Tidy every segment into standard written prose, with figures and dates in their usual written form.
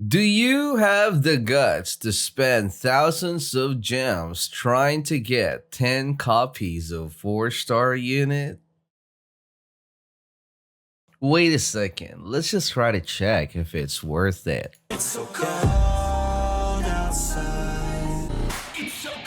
Do you have the guts to spend thousands of gems trying to get 10 copies of 4-star unit? Wait a second, let's just try to check if it's worth it. It's so cold outside. It's so cold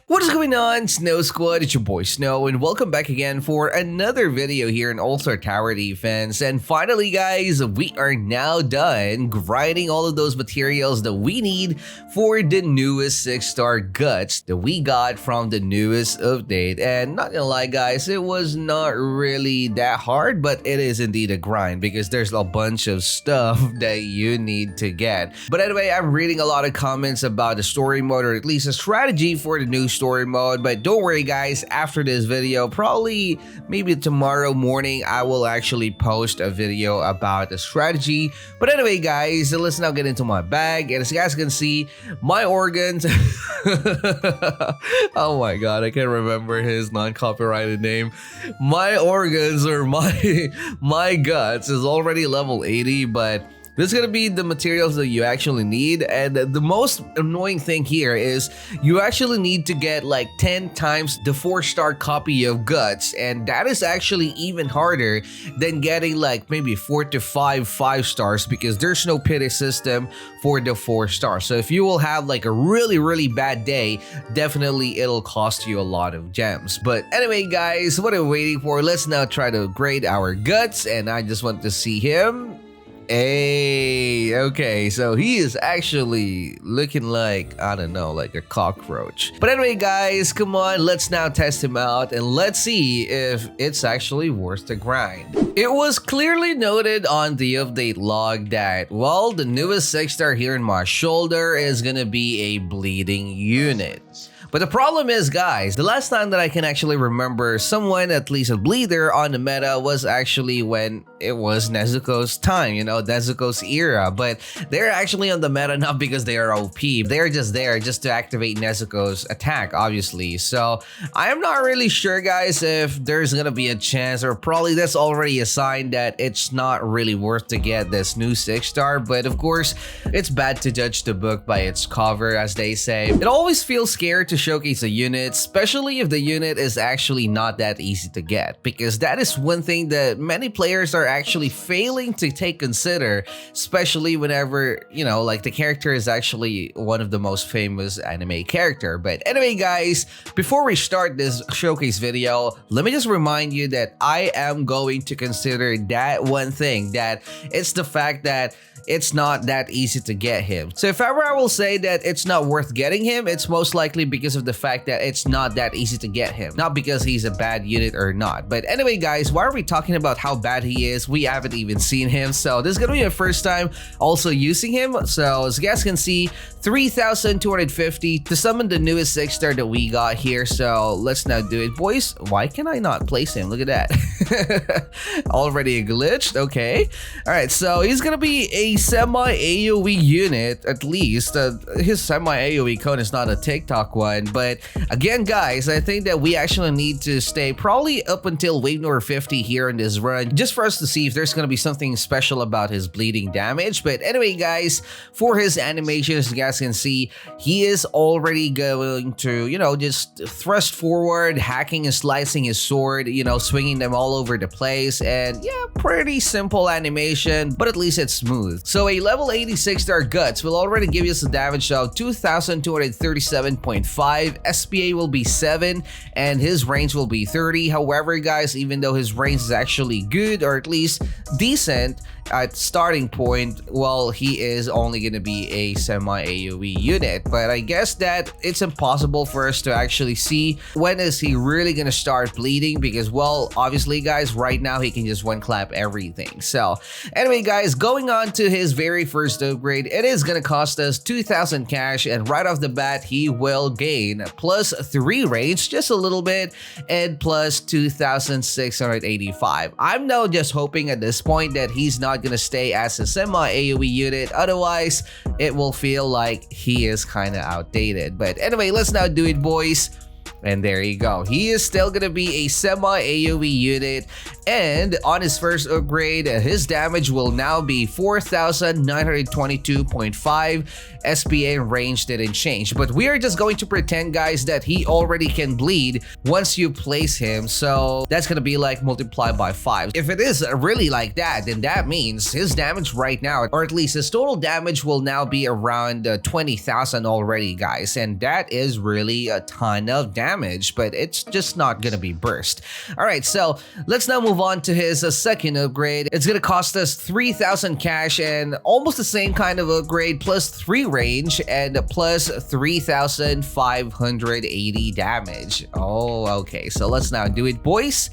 What is going on, Snow Squad? It's your boy Snow, and welcome back again for another video here in All-Star Tower Defense. And finally, guys, we are now done grinding all of those materials that we need for the newest 6-star guts that we got from the newest update. And not gonna lie, guys, it was not really that hard, but it is indeed a grind because there's a bunch of stuff that you need to get. But anyway, I'm reading a lot of comments about the story mode, or at least a strategy for the new story mode. But don't worry, guys, after this video, probably maybe tomorrow morning, I will actually post a video about the strategy. But anyway, guys, let's now get into my bag. And as you guys can see, my organs oh my god, I can't remember his non-copyrighted name. My organs, or my guts, is already level 80, but this is going to be the materials that you actually need. And the most annoying thing here is you actually need to get like 10 times the 4-star copy of guts. And that is actually even harder than getting like maybe 4 to 5 stars, because there's no pity system for the 4-star. So if you will have like a really bad day, definitely it'll cost you a lot of gems. But anyway, guys, what are we waiting for? Let's now try to upgrade our guts. And I just want to see him. Hey, okay, so he is actually looking like, I don't know, like a cockroach. But anyway, guys, come on, let's now test him out and let's see if it's actually worth the grind. It was clearly noted on the update log that, well, the newest 6-star here in my shoulder is gonna be a bleeding unit. But the problem is, guys, the last time that I can actually remember someone, at least a bleeder, on the meta was actually when it was Nezuko's time, you know, Nezuko's era. But they're actually on the meta not because they are OP. They're just there just to activate Nezuko's attack, obviously. So I am not really sure, guys, if there's gonna be a chance, or probably that's already a sign that it's not really worth to get this new 6-star. But of course, it's bad to judge the book by its cover, as they say. It always feels scared to showcase a unit, especially if the unit is actually not that easy to get, because that is one thing that many players are actually failing to consider, especially whenever, you know, like the character is actually one of the most famous anime character. But anyway, guys, before we start this showcase video, let me just remind you that I am going to consider that one thing, that it's the fact that it's not that easy to get him. So if ever I will say that it's not worth getting him, it's most likely because of the fact that it's not that easy to get him, not because he's a bad unit or not. But anyway, guys, why are we talking about how bad he is? We haven't even seen him, so this is gonna be my first time also using him. So as you guys can see, 3,250 to summon the newest 6-star that we got here. So let's now do it, boys. Why can I not place him? Look at that. Already glitched. Okay, all right, so he's gonna be a semi-AoE unit, at least. His semi-AoE cone is not a TikTok one, but again, guys, I think that we actually need to stay probably up until wave number 50 here in this run, just for us to see if there's gonna be something special about his bleeding damage. But anyway, guys, for his animations, you guys can see he is already going to, you know, just thrust forward, hacking and slicing his sword, you know, swinging them all over the place. And yeah, pretty simple animation, but at least it's smooth. So a level 86-star guts will already give us a damage of 2,237.5. SPA will be 7, and his range will be 30. However, guys, even though his range is actually good, or at least decent at starting point, well, he is only going to be a semi-AoE unit. But I guess that it's impossible for us to actually see when is he really going to start bleeding, because, well, obviously, guys, right now he can just one-clap everything. So anyway, guys, going on to his very first upgrade, it is going to cost us 2,000 cash, and right off the bat, he will gain gain, plus 3 range, just a little bit, and plus 2,685. I'm now just hoping at this point that he's not gonna stay as a semi-AoE unit, otherwise it will feel like he is kind of outdated. But anyway, let's now do it, boys. And there you go. He is still gonna be a semi-AoE unit, and on his first upgrade, his damage will now be 4,922.5. SPA and range didn't change, but we are just going to pretend, guys, that he already can bleed once you place him, so that's gonna be like multiplied by 5. If it is really like that, then that means his damage right now, or at least his total damage, will now be around 20,000 already, guys, and that is really a ton of damage, but it's just not gonna be burst. All right, so let's now move on to his second upgrade. It's gonna cost us 3,000 cash and almost the same kind of upgrade, plus 3 range and plus 3,580 damage. Oh, okay, so let's now do it, boys.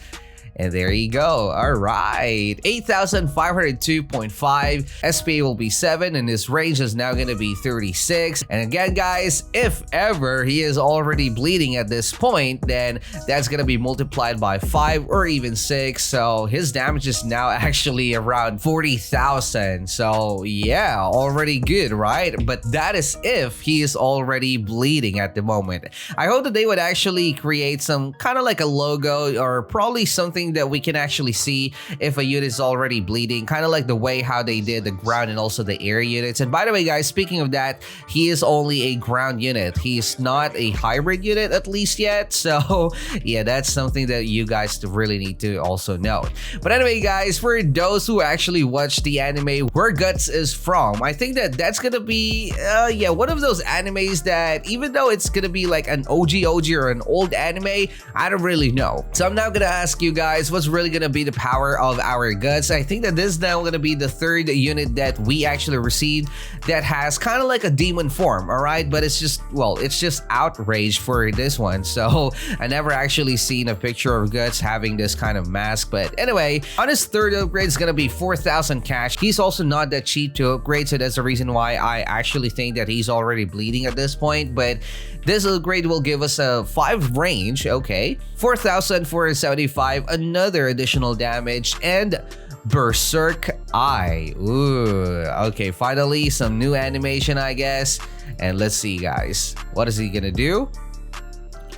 And there you go. All right, 8,502.5. SPA will be 7, and his range is now going to be 36. And again, guys, if ever he is already bleeding at this point, then that's going to be multiplied by 5 or even 6. So his damage is now actually around 40,000. So yeah, already good, right? But that is if he is already bleeding at the moment. I hope that they would actually create some kind of like a logo, or probably something that we can actually see if a unit is already bleeding, kind of like the way how they did the ground and also the air units. And by the way, guys, speaking of that, he is only a ground unit. He's not a hybrid unit, at least yet. So yeah, that's something that you guys really need to also know. But anyway, guys, for those who actually watch the anime where Guts is from, I think that that's gonna be yeah, one of those animes that, even though it's gonna be like an OG or an old anime, I don't really know. So I'm now gonna ask you guys, what's really gonna be the power of our Guts. I think that this is now gonna be the third unit that we actually received that has kind of like a demon form, all right? But it's just, well, it's just outrage for this one. So I never actually seen a picture of Guts having this kind of mask. But anyway, on his third upgrade, it's gonna be 4,000 cash. He's also not that cheap to upgrade, so that's the reason why I actually think that he's already bleeding at this point. But this upgrade will give us a 5 range, okay, 4,475, another additional damage, and Berserk Eye. Ooh, okay, finally some new animation, I guess. And let's see, guys, what is he gonna do?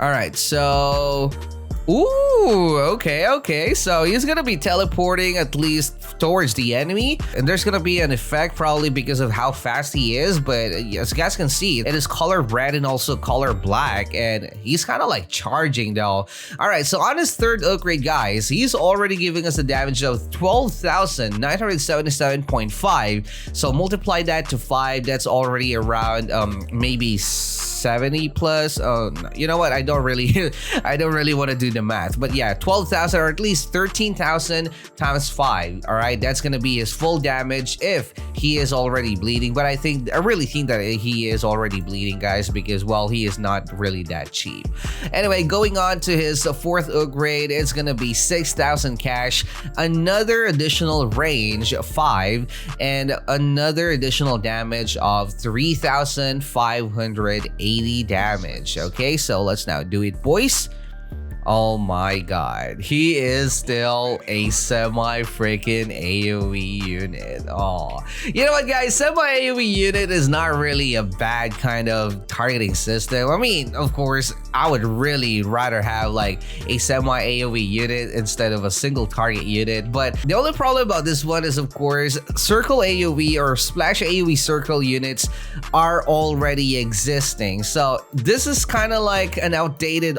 All right, so ooh, okay, so he's gonna be teleporting at least towards the enemy, and there's gonna be an effect probably because of how fast he is. But as you guys can see, it is color red and also color black, and he's kind of like charging though. All right, so on his third upgrade, guys, he's already giving us a damage of 12,977.5. so multiply that to 5, that's already around maybe 70 plus. You know what, I don't really want to do the math, but yeah, 12,000 or at least 13,000 times 5. All right, that's gonna be his full damage if he is already bleeding. But I really think that he is already bleeding, guys, because, well, he is not really that cheap. Anyway, going on to his fourth upgrade, it's gonna be 6,000 cash, another additional range 5, and another additional damage of 3,580 damage. Okay, so let's now do it, boys. Oh my god, he is still a semi-freaking AoE unit. Oh, you know what, guys? Semi-AoE unit is not really a bad kind of targeting system. I mean, of course, I would really rather have like a semi-AoE unit instead of a single target unit. But the only problem about this one is, of course, circle AoE or splash AoE circle units are already existing. So this is kind of like an outdated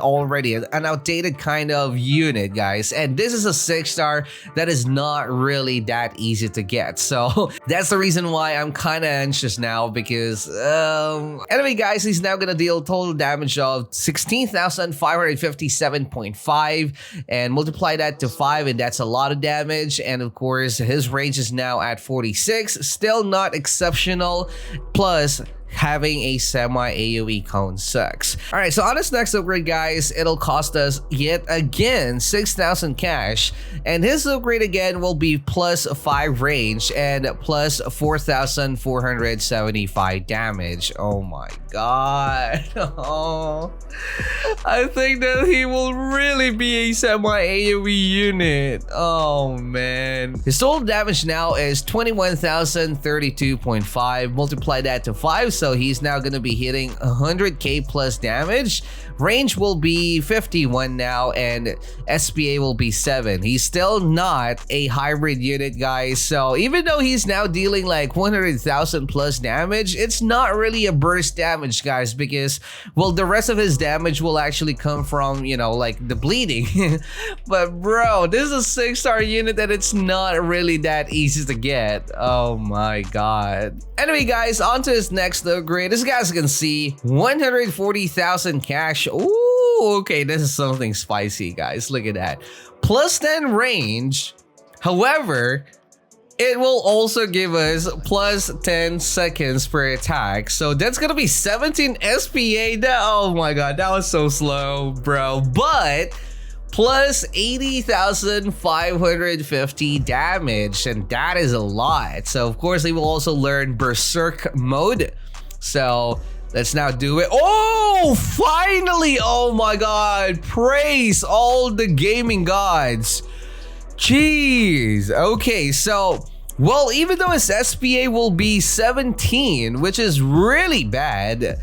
kind of unit, guys, and this is a 6-star that is not really that easy to get. So that's the reason why I'm kind of anxious now, because anyway, guys, he's now gonna deal total damage of 16,557.5 and multiply that to 5, and that's a lot of damage. And of course, his range is now at 46, still not exceptional. Plus, having a semi AoE cone sucks. All right, so on this next upgrade, guys, it'll cost us yet again 6,000 cash, and his upgrade again will be plus 5 range and plus 4,475 damage. Oh my god. Oh, I think that he will really be a semi AoE unit. Oh man. His total damage now is 21,032.5. Multiply that to 5, so he's now gonna be hitting 100k plus damage. Range will be 51 now, and SPA will be 7. He's still not a hybrid unit, guys, so even though he's now dealing like 100,000 plus damage, it's not really a burst damage, guys, because, well, the rest of his damage will actually come from, you know, like the bleeding. But bro, this is a 6-star unit that it's not really that easy to get. Oh my god. Anyway, guys, on to his next upgrade. As you guys can see, 140,000 cash. Ooh, okay, this is something spicy, guys. Look at that. Plus 10 range. However, it will also give us plus 10 seconds per attack. So that's gonna be 17 SPA. Oh my god, that was so slow, bro. But plus 80,550 damage, and that is a lot. So of course, they will also learn Berserk mode. So let's now do it. Oh, finally! Oh my god, praise all the gaming gods. Jeez. Okay, so, well, even though his SPA will be 17, which is really bad,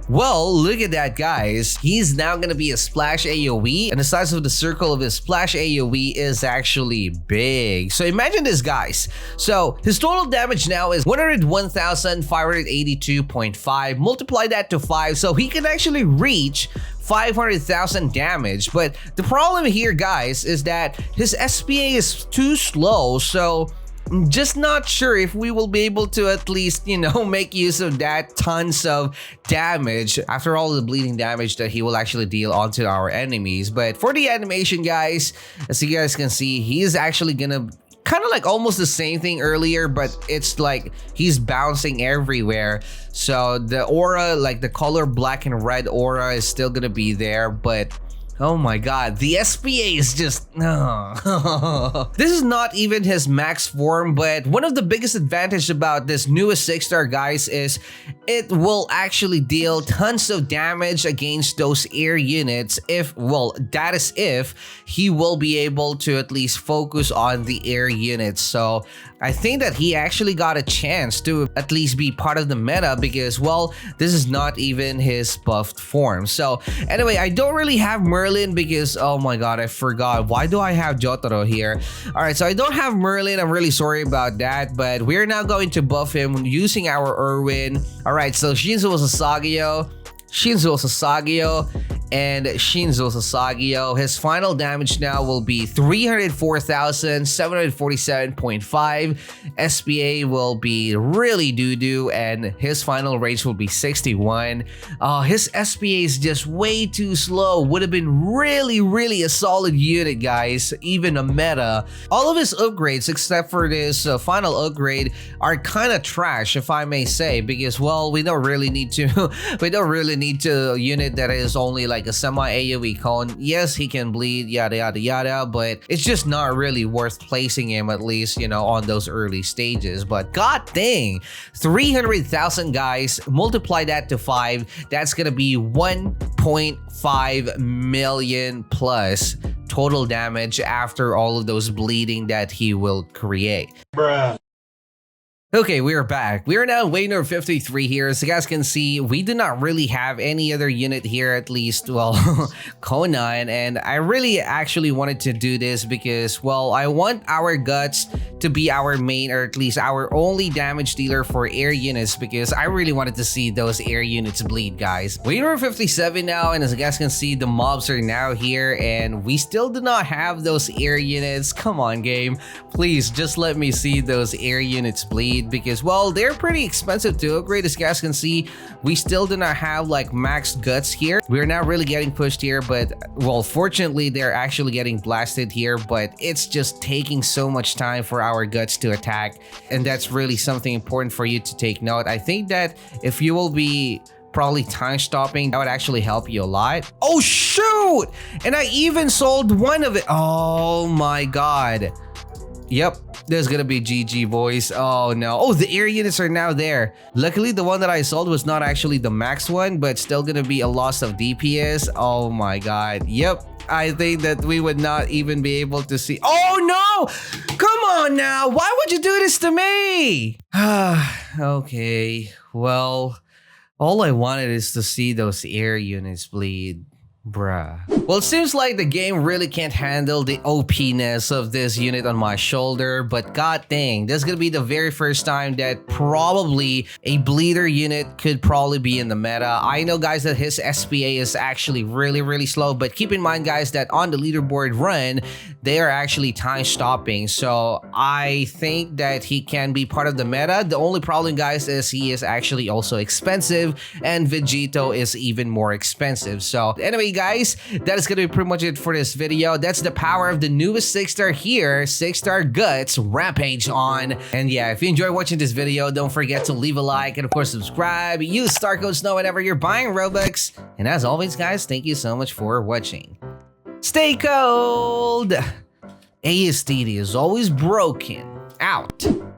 well, look at that, guys. He's now gonna be a splash AoE, and the size of the circle of his splash AoE is actually big. So imagine this, guys. So his total damage now is 101,582.5. Multiply that to 5, so he can actually reach 500,000 damage. But the problem here, guys, is that his SPA is too slow, so I'm just not sure if we will be able to at least, you know, make use of that tons of damage after all the bleeding damage that he will actually deal onto our enemies. But for the animation, guys, as you guys can see, he is actually gonna kind of like almost the same thing earlier, but it's like he's bouncing everywhere. So the aura, like the color black and red aura, is still gonna be there, but oh my god, the SPA is just This is not even his max form, but one of the biggest advantage about this newest 6-star, guys, is it will actually deal tons of damage against those air units if, well, that is if he will be able to at least focus on the air units. So I think that he actually got a chance to at least be part of the meta because, well, this is not even his buffed form. So anyway, I don't really have Merlin because, oh my god, I forgot. Why do I have Jotaro here? All right, so I don't have Merlin. I'm really sorry about that, but we're now going to buff him using our Irwin. All right, so Shinzo Sasageo, and Shinzo Sasageo. His final damage now will be 304,747.5. SPA will be really doo-doo, and his final range will be 61. His SPA is just way too slow. Would have been really a solid unit, guys, even a meta. All of his upgrades except for this final upgrade are kind of trash, if I may say, because, well, we don't really need to a unit that is only like a semi AoE cone. Yes, he can bleed, yada yada yada, but it's just not really worth placing him, at least, you know, on those early stages. But god dang, 300,000, guys, multiply that to 5, that's gonna be 1.5 million plus total damage after all of those bleeding that he will create. Bruh. Okay, we are back. We are now Wainer 53 here. As you guys can see, we do not really have any other unit here, at least, well, Conan. And I really actually wanted to do this because, well, I want our guts to be our main, or at least our only damage dealer for air units, because I really wanted to see those air units bleed, guys. Wainer 57 now, and as you guys can see, the mobs are now here, and we still do not have those air units. Come on, game. Please, just let me see those air units bleed. Because, well, they're pretty expensive to upgrade. As you guys can see, we still do not have like max guts here. We're not really getting pushed here, but, well, fortunately they're actually getting blasted here, but it's just taking so much time for our power guts to attack, and that's really something important for you to take note. I think that if you will be probably time stopping, that would actually help you a lot. Oh shoot! And I even sold one of it. Oh my god. Yep, there's gonna be GG, boys. Oh no. Oh, the air units are now there. Luckily, the one that I sold was not actually the max one, but still gonna be a loss of DPS. Oh my god. Yep, I think that we would not even be able to see. Oh no! Come on now! Why would you do this to me? Okay, well, all I wanted is to see those air units bleed. Bruh. Well, it seems like the game really can't handle the OP-ness of this unit on my shoulder, but god dang, this is gonna be the very first time that probably a bleeder unit could probably be in the meta. I know, guys, that his SPA is actually really slow, but keep in mind, guys, that on the leaderboard run, they are actually time stopping, so I think that he can be part of the meta. The only problem, guys, is he is actually also expensive, and Vegito is even more expensive. So anyway, guys, that is gonna be pretty much it for this video. That's the power of the newest 6-star here, 6-star Guts Rampage on. And yeah, if you enjoyed watching this video, don't forget to leave a like and of course subscribe. Use StarCode SNOW whenever you're buying Robux. And as always, guys, thank you so much for watching. Stay cold. ASTD is always broken. Out.